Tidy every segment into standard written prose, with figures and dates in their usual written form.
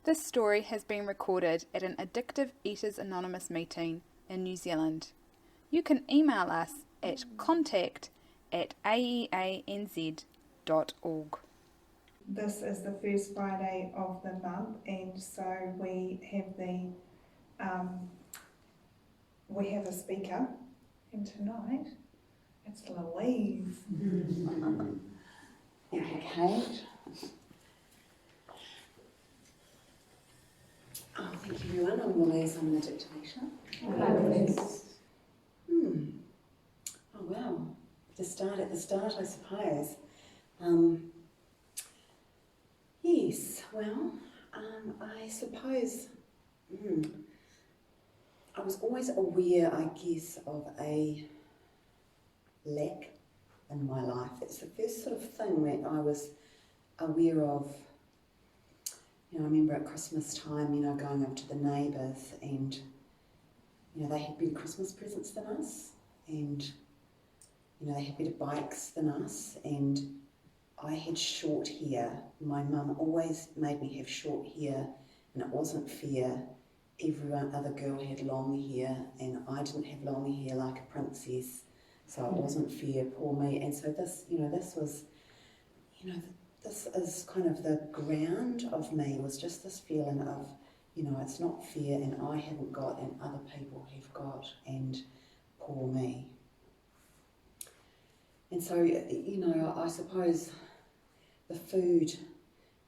This story has been recorded at an Addictive Eaters Anonymous meeting in New Zealand. You can email us at contact@aeanz.org. This is the first Friday of the month, and so we have a speaker, and tonight it's Louise. Thank you, Kate. Oh, thank you everyone. I'm Louise, I'm an addictive eater. Hello, Louise. Oh wow, to start at the start, I suppose. Yes, well, I suppose I was always aware, I guess, of a lack in my life. That's the first sort of thing that I was aware of. You know, I remember at Christmas time, you know, going up to the neighbours and, you know, they had better Christmas presents than us, and, you know, they had better bikes than us, and I had short hair. My mum always made me have short hair, and it wasn't fair. Every other girl had long hair, and I didn't have long hair like a princess, so it wasn't fair, poor me. And so this, you know, this was, you know, this is kind of the ground of me, was just this feeling of, you know, it's not fair, and I haven't got, and other people have got, and poor me. And so, you know, I suppose the food,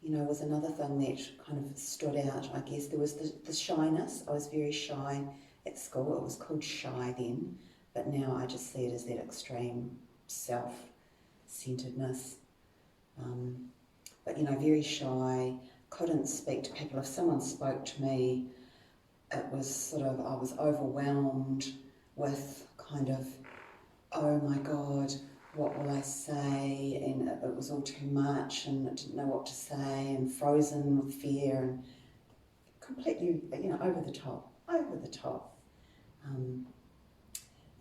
you know, was another thing that kind of stood out, I guess. There was the shyness. I was very shy at school. It was called shy then, but now I just see it as that extreme self-centeredness. But, you know, very shy, couldn't speak to people. If someone spoke to me, it was sort of, I was overwhelmed with kind of, oh my God, what will I say? And it was all too much, and I didn't know what to say, and frozen with fear, and completely, you know, over the top.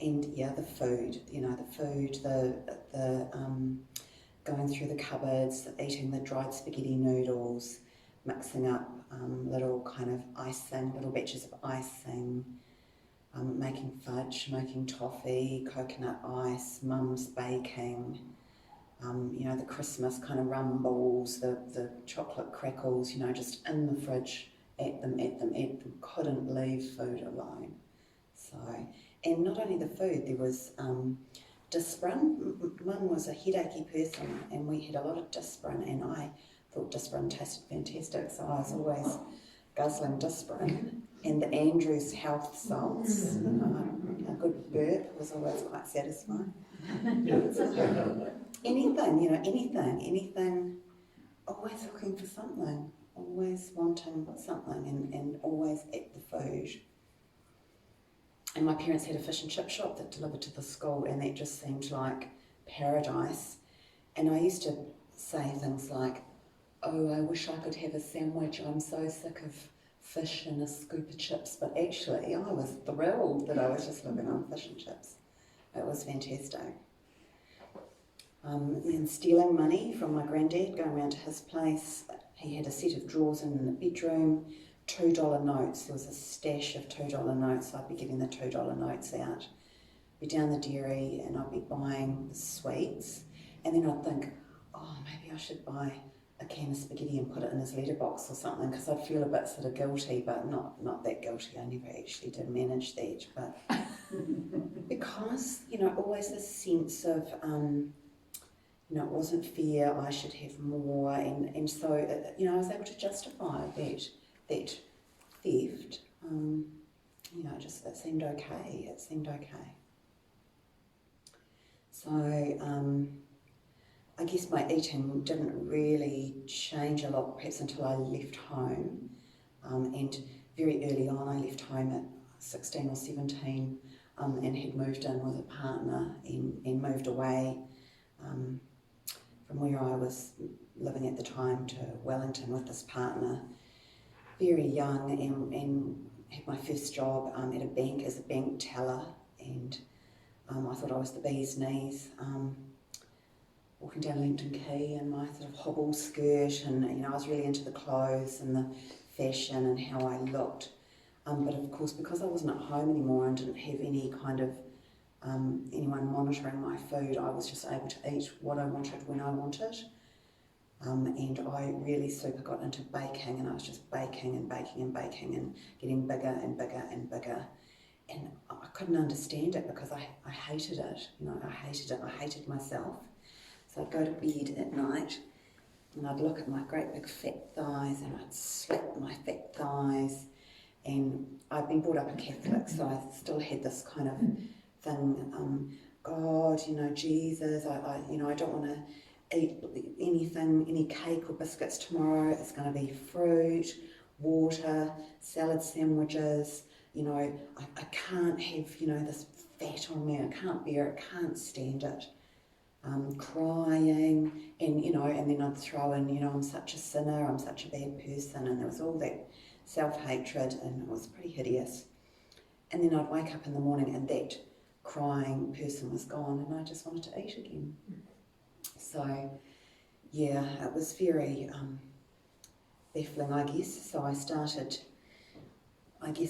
And yeah, the food, you know, the going through the cupboards, eating the dried spaghetti noodles, mixing up little kind of icing, little batches of icing, making fudge, making toffee, coconut ice, mum's baking, you know, the Christmas kind of rumbles, the chocolate crackles, you know, just in the fridge, ate them, couldn't leave food alone. So, and not only the food, there was Disprin. Mum was a headachy person, and we had a lot of Disprin, and I thought Disprin tasted fantastic, so I was always guzzling Disprin. And the Andrews health salts, you know, a good burp was always quite satisfying. Anything, you know, anything, always looking for something, always wanting something, and always at the food. And my parents had a fish and chip shop that delivered to the school, and that just seemed like paradise. And I used to say things like, oh, I wish I could have a sandwich, I'm so sick of fish and a scoop of chips. But actually, I was thrilled that I was just living on fish and chips. It was fantastic. And stealing money from my granddad, going around to his place. He had a set of drawers in the bedroom, $2 notes. There was a stash of $2 notes. So I'd be getting the $2 notes out. Be down the dairy, and I'd be buying the sweets. And then I'd think, oh, maybe I should buy a can of spaghetti and put it in his letterbox or something, because I'd feel a bit sort of guilty, but not that guilty. I never actually did manage that, but because, you know, always this sense of, you know, it wasn't fair, I should have more, and so, you know, I was able to justify that theft. You know, just, it seemed okay. So, I guess my eating didn't really change a lot, perhaps until I left home. And very early on, I left home at 16 or 17 and had moved in with a partner and moved away from where I was living at the time to Wellington with this partner. Very young, and had my first job at a bank as a bank teller, and I thought I was the bee's knees. Walking down Lambton Quay in my sort of hobble skirt, and, you know, I was really into the clothes and the fashion and how I looked. But of course, because I wasn't at home anymore and didn't have any kind of anyone monitoring my food, I was just able to eat what I wanted when I wanted. And I really super got into baking, and I was just baking and baking and baking and getting bigger and bigger and bigger. And I couldn't understand it because I hated it. I hated it. I hated myself. So I'd go to bed at night and I'd look at my great big fat thighs and I'd slap my fat thighs. And I'd been brought up a Catholic, so I still had this kind of thing, God, Jesus, I don't want to eat anything, any cake or biscuits tomorrow. It's going to be fruit, water, salad sandwiches. I can't have, this fat on me. I can't bear it, can't stand it. Crying, and then I'd throw in, I'm such a sinner, I'm such a bad person, and there was all that self-hatred, and it was pretty hideous. And then I'd wake up in the morning and that crying person was gone, and I just wanted to eat again. So, yeah, it was very baffling, I guess. So I started,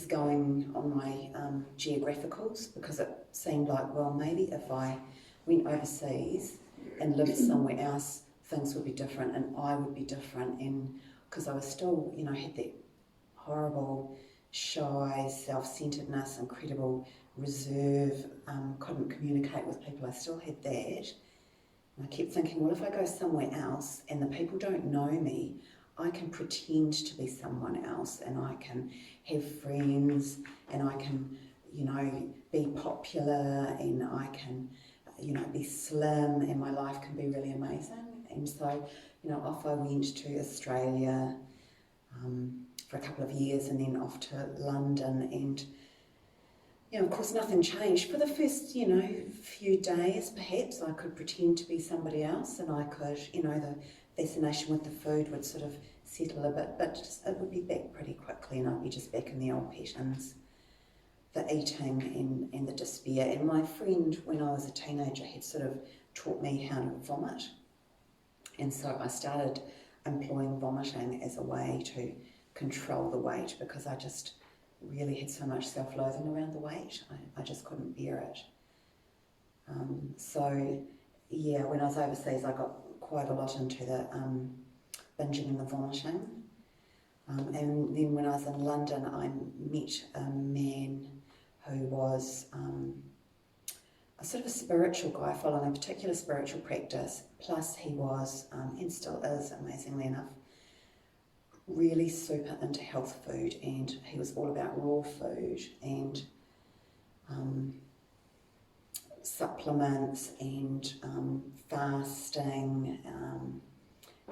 going on my geographicals, because it seemed like, well, maybe if I went overseas and lived somewhere else, things would be different and I would be different. And because I was still, had that horrible, shy, self-centeredness, incredible reserve, couldn't communicate with people, I still had that. And I kept thinking, well, if I go somewhere else and the people don't know me, I can pretend to be someone else, and I can have friends, and I can, be popular, and I can, be slim, and my life can be really amazing. And so, off I went to Australia for a couple of years, and then off to London, and of course nothing changed. For the first, few days, perhaps, I could pretend to be somebody else, and I could, the fascination with the food would sort of settle a bit, but it would be back pretty quickly, and I'd be just back in the old patterns, the eating and the despair. And my friend, when I was a teenager, had sort of taught me how to vomit, and so I started employing vomiting as a way to control the weight, because I just really had so much self-loathing around the weight. I just couldn't bear it. So yeah, when I was overseas, I got quite a lot into the binging and the vomiting. And then when I was in London, I met a man who was a sort of a spiritual guy, following a particular spiritual practice, plus he was, and still is, amazingly enough, really super into health food, and he was all about raw food and supplements and fasting,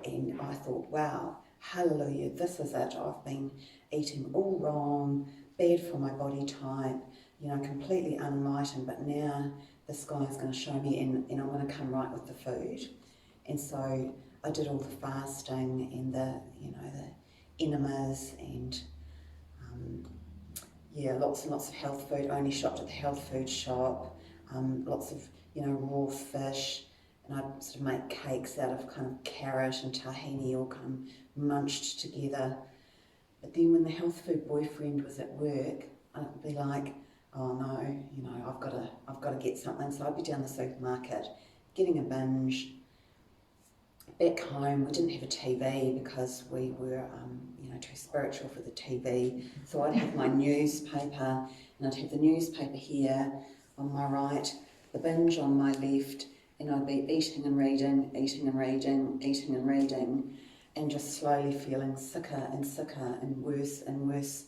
and I thought, wow, hallelujah, this is it. I've been eating all wrong, bad for my body type, completely unenlightened, but now this guy is going to show me, and I'm going to come right with the food. And so I did all the fasting and the enemas, and lots and lots of health food. I only shopped at the health food shop. Lots of raw fish, and I'd sort of make cakes out of kind of carrot and tahini, all kind of munched together. But then when the health food boyfriend was at work, I'd be like, oh no, I've got to get something. So I'd be down the supermarket getting a binge. Back home, we didn't have a TV because we were, too spiritual for the TV. So I'd have my newspaper, and I'd have the newspaper here on my right, the binge on my left, and I'd be eating and reading, eating and reading, eating and reading, and just slowly feeling sicker and sicker and worse and worse.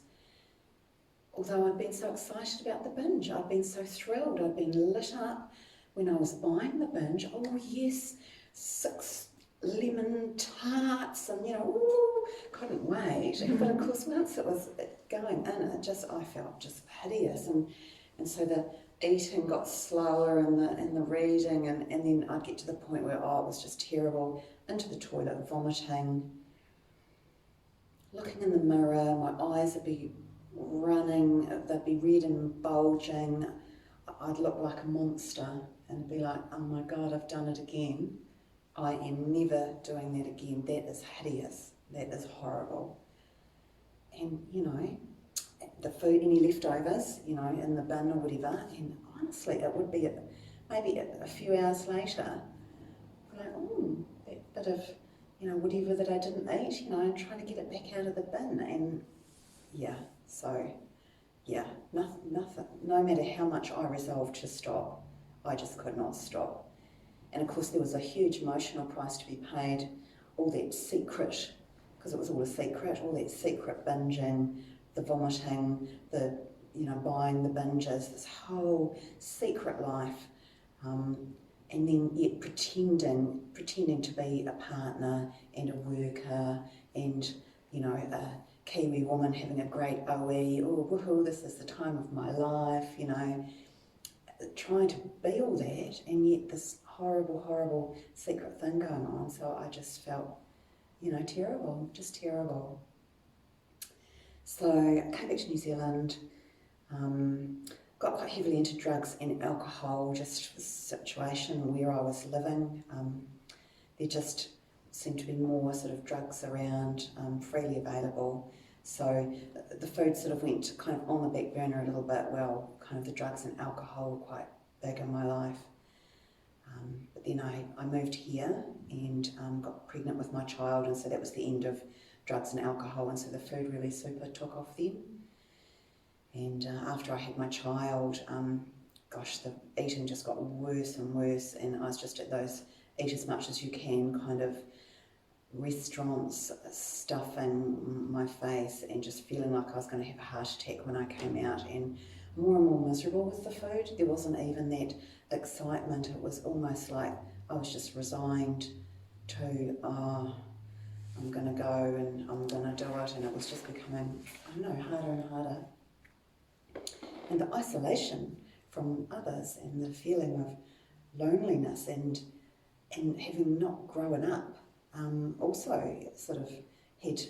Although I'd been so excited about the binge, I'd been so thrilled, I'd been lit up when I was buying the binge. Oh yes, 6 lemon tarts, and ooh, couldn't wait. But of course, once it was going in, I felt just hideous, and so the eating got slower, and the reading, and then I'd get to the point where it was just terrible. Into the toilet, vomiting, looking in the mirror, my eyes would be running, they'd be red and bulging. I'd look like a monster, and be like, oh my God, I've done it again. I am never doing that again. That is hideous. That is horrible. and, you know, the food, any leftovers, you know, in the bin or whatever, and honestly, it would be maybe a few hours later, like, oh, that bit of, you know, whatever that I didn't eat, you know, and trying to get it back out of the bin, and yeah, so, yeah, nothing, no matter how much I resolved to stop, I just could not stop. And of course there was a huge emotional price to be paid, all that secret, because it was all a secret, all that secret binging, the vomiting, the, you know, buying the binges, this whole secret life, and then yet pretending to be a partner and a worker and, you know, a Kiwi woman having a great OE, oh woohoo, this is the time of my life, you know, trying to be all that, and yet this horrible secret thing going on. So I just felt, you know, terrible, just terrible. So I came back to New Zealand, got quite heavily into drugs and alcohol, just the situation where I was living. There just seemed to be more sort of drugs around, freely available. So the food sort of went kind of on the back burner a little bit, while kind of the drugs and alcohol were quite big in my life. But then I moved here and got pregnant with my child, and so that was the end of drugs and alcohol, and so the food really super took off then. And after I had my child, gosh, the eating just got worse and worse, and I was just at those eat as much as you can kind of restaurants, stuffing my face and just feeling like I was going to have a heart attack when I came out, and more miserable with the food. There wasn't even that excitement. It was almost like I was just resigned to, I'm going to go and I'm going to do it, and it was just becoming, I don't know, harder and harder. And the isolation from others and the feeling of loneliness and having not grown up also sort of had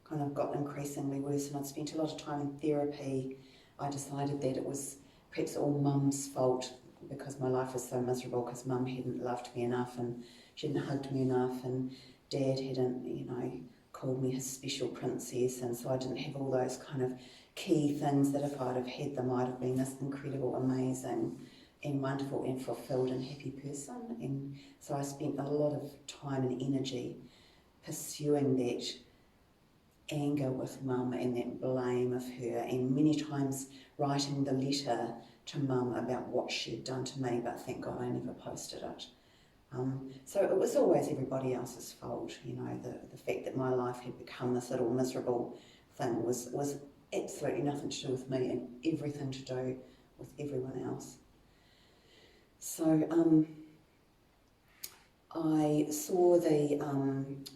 kind of got increasingly worse, and I'd spent a lot of time in therapy. I decided that it was perhaps all Mum's fault because my life was so miserable, because Mum hadn't loved me enough and she hadn't hugged me enough, and Dad hadn't, you know, called me his special princess, and so I didn't have all those kind of key things that if I'd have had them, I'd have been this incredible, amazing and wonderful and fulfilled and happy person. And so I spent a lot of time and energy pursuing that anger with Mum and that blame of her, and many times writing the letter to Mum about what she'd done to me, but thank God I never posted it. So it was always everybody else's fault, you know, the fact that my life had become this little miserable thing was absolutely nothing to do with me and everything to do with everyone else. So I saw the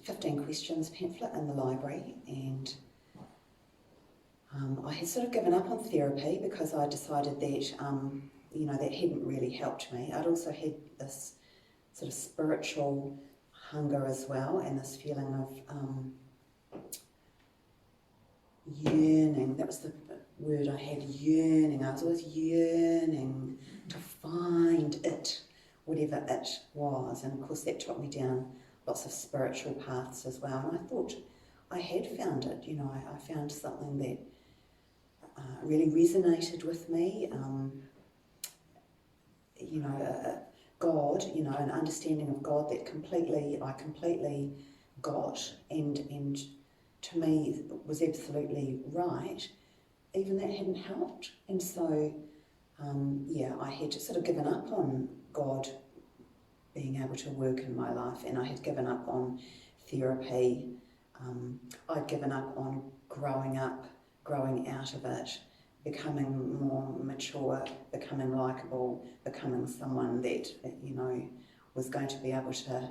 15 questions pamphlet in the library, and I had sort of given up on therapy because I decided that, you know, that hadn't really helped me. I'd also had this sort of spiritual hunger as well, and this feeling of yearning. That was the word I had, yearning. I was always yearning to find it, whatever it was, and of course that took me down lots of spiritual paths as well, and I thought I had found it, you know, I found something that really resonated with me, you know, God, you know, an understanding of God that I completely got, and to me was absolutely right, even that hadn't helped. And so yeah, I had sort of given up on God being able to work in my life, and I had given up on therapy. I'd given up on growing out of it, becoming more mature, becoming likeable, becoming someone that, you know, was going to be able to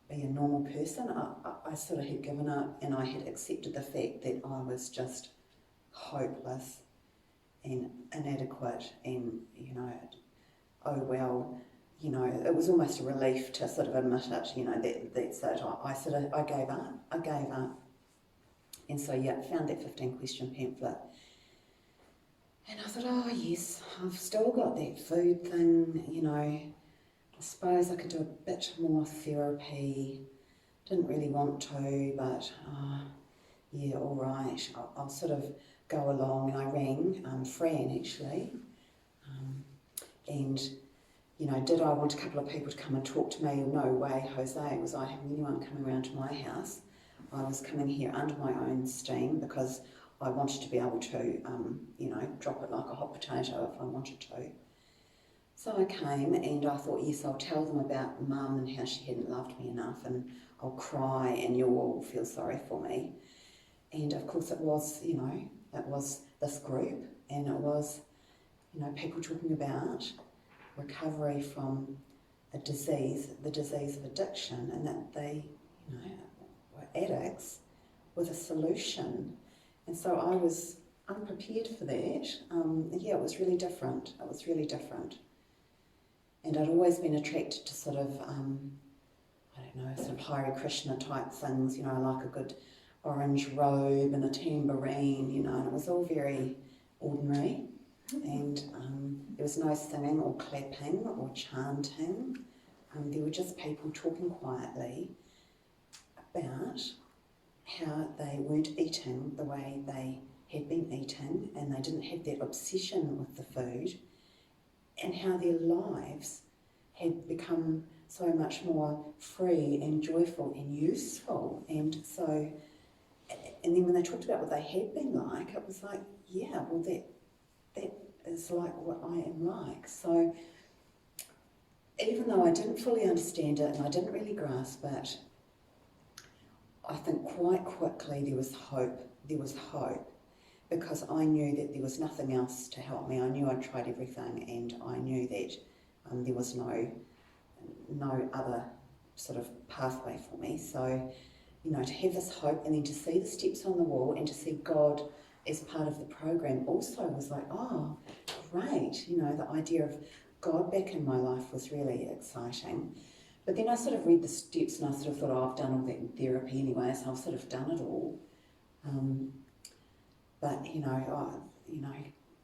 be a normal person. I sort of had given up, and I had accepted the fact that I was just hopeless and inadequate, and, you know, oh well, you know, it was almost a relief to sort of admit it, you know, that's it. I gave up. And so yeah, found that 15 question pamphlet. And I thought, oh yes, I've still got that food thing, you know, I suppose I could do a bit more therapy. Didn't really want to, but yeah, all right, I'll sort of go along. And I rang Fran actually, and you know, did I want a couple of people to come and talk to me? No way, Jose, was I having anyone coming around to my house. I was coming here under my own steam because I wanted to be able to, you know, drop it like a hot potato if I wanted to. So I came and I thought, yes, I'll tell them about Mum and how she hadn't loved me enough, and I'll cry and you'll all feel sorry for me. And of course it was, you know, it was this group, and it was, you know, people talking about recovery from a disease, the disease of addiction, and that they, you know, were addicts with a solution. And so I was unprepared for that. Yeah, it was really different. It was really different. And I'd always been attracted to sort of, I don't know, sort of Hare Krishna type things, you know, like a good orange robe and a tambourine, you know, and it was all very ordinary. And there was no singing or clapping or chanting. There were just people talking quietly about how they weren't eating the way they had been eating, and they didn't have that obsession with the food, and how their lives had become so much more free and joyful and useful. And so, and then when they talked about what they had been like, it was like, yeah, well that is like what I am like. So even though I didn't fully understand it and I didn't really grasp it, I think quite quickly there was hope. There was hope, because I knew that there was nothing else to help me. I knew I'd tried everything, and I knew that there was no other sort of pathway for me. So, you know, to have this hope and then to see the steps on the wall and to see God as part of the program also was like, oh, great. You know, the idea of God back in my life was really exciting. But then I sort of read the steps and I sort of thought, oh, I've done all that in therapy anyway, so I've sort of done it all. But, you know,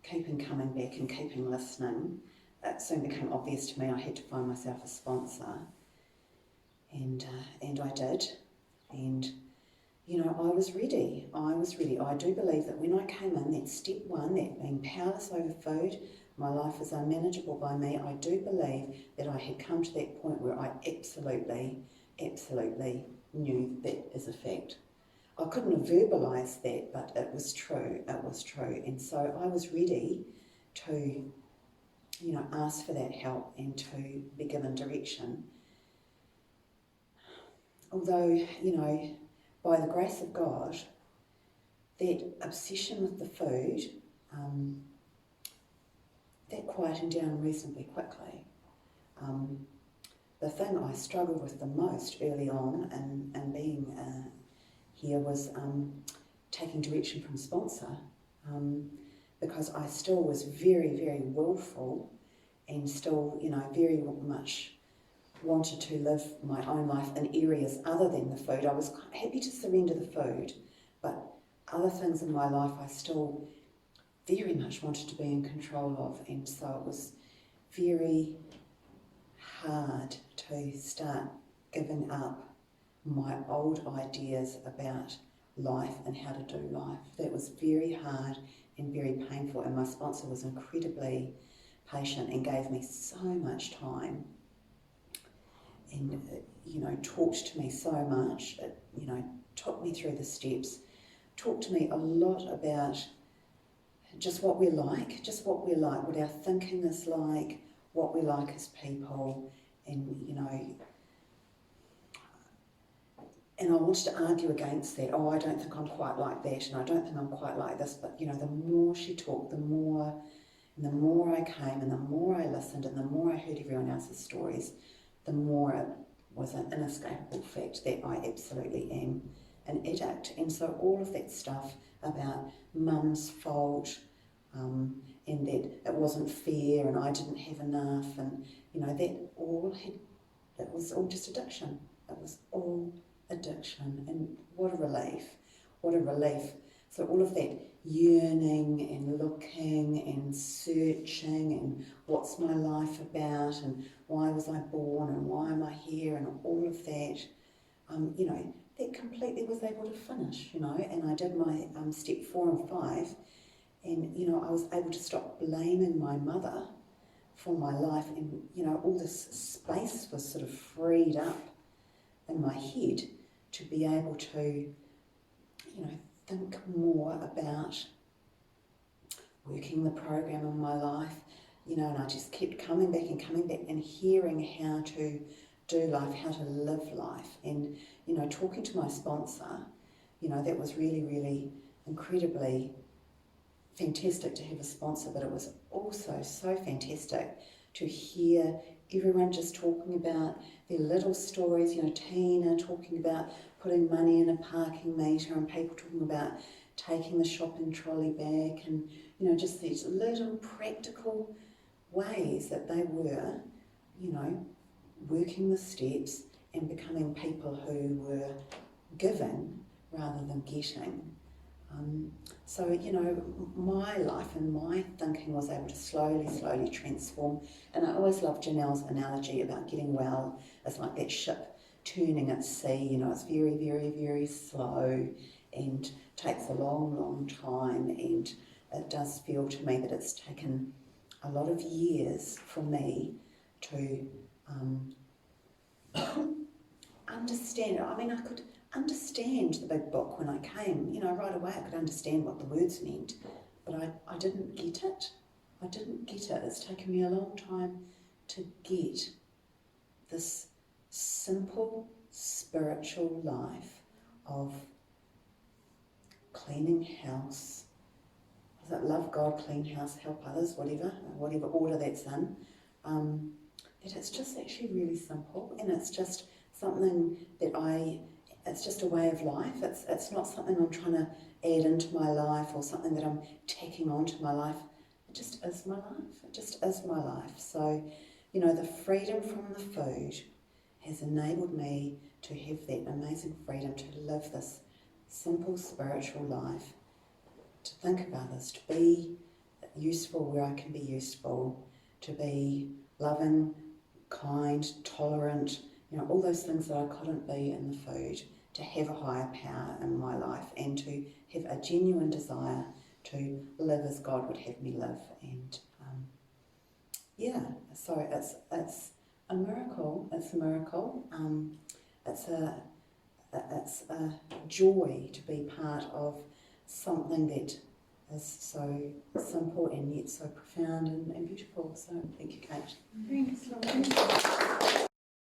keeping coming back and keeping listening, it soon became obvious to me I had to find myself a sponsor. And I did. And, you know, I was ready. I do believe that when I came in, that step one, that being powerless over food, my life was unmanageable by me, I do believe that I had come to that point where I absolutely knew that is a fact. I couldn't have verbalised that, but it was true. And so I was ready to, you know, ask for that help and to be given direction. Although, you know, by the grace of God, that obsession with the food, that quietened down reasonably quickly. The thing I struggled with the most early on and being here was taking direction from sponsor, because I still was very willful and still, you know, very much wanted to live my own life in areas other than the food. I was happy to surrender the food, but other things in my life I still very much wanted to be in control of, and so it was very hard to start giving up my old ideas about life and how to do life. That was very hard and very painful, and my sponsor was incredibly patient and gave me so much time and, you know, talked to me so much. It, you know, took me through the steps, talked to me a lot about just what we're like, what our thinking is like, what we're like as people, and, you know, and I wanted to argue against that. Oh, I don't think I'm quite like that, and I don't think I'm quite like this. But, you know, the more she talked, the more I came, and the more I listened, and the more I heard everyone else's stories, the more it was an inescapable fact that I absolutely am an addict. And so all of that stuff about Mum's fault, and that it wasn't fair, and I didn't have enough, and, you know, it was all just addiction. It was all addiction, and what a relief. So all of that yearning and looking and searching and what's my life about and why was I born and why am I here and all of that, you know, that completely was able to finish, you know, and I did my step 4 and 5, and, you know, I was able to stop blaming my mother for my life, and, you know, all this space was sort of freed up in my head to be able to, you know, think more about working the program in my life, you know, and I just kept coming back and hearing how to do life, how to live life. And, you know, talking to my sponsor, you know, that was really, really incredibly fantastic to have a sponsor, but it was also so fantastic to hear everyone just talking about their little stories, you know, Tina talking about putting money in a parking meter, and people talking about taking the shopping trolley back, and, you know, just these little practical ways that they were, you know, working the steps and becoming people who were giving rather than getting. So, you know, my life and my thinking was able to slowly transform. And I always loved Janelle's analogy about getting well as like that ship turning at sea. You know, it's very slow and takes a long time, and it does feel to me that it's taken a lot of years for me to understand. I mean, I could understand the big book when I came, you know, right away I could understand what the words meant, but I didn't get it. I didn't get it. It's taken me a long time to get this simple spiritual life of cleaning house. Was it love God, clean house, help others, whatever order that's in. That it's just actually really simple, and it's just something that it's just a way of life. It's not something I'm trying to add into my life or something that I'm tacking onto my life. It just is my life. It just is my life. So, you know, the freedom from the food has enabled me to have that amazing freedom to live this simple spiritual life, to think of others, to be useful where I can be useful, to be loving, kind, tolerant, you know, all those things that I couldn't be in the food, to have a higher power in my life, and to have a genuine desire to live as God would have me live. And yeah, so it's a miracle. It's a miracle. It's a joy to be part of something that is so simple and yet so profound and beautiful. So thank you, Kate. Thanks, Louise.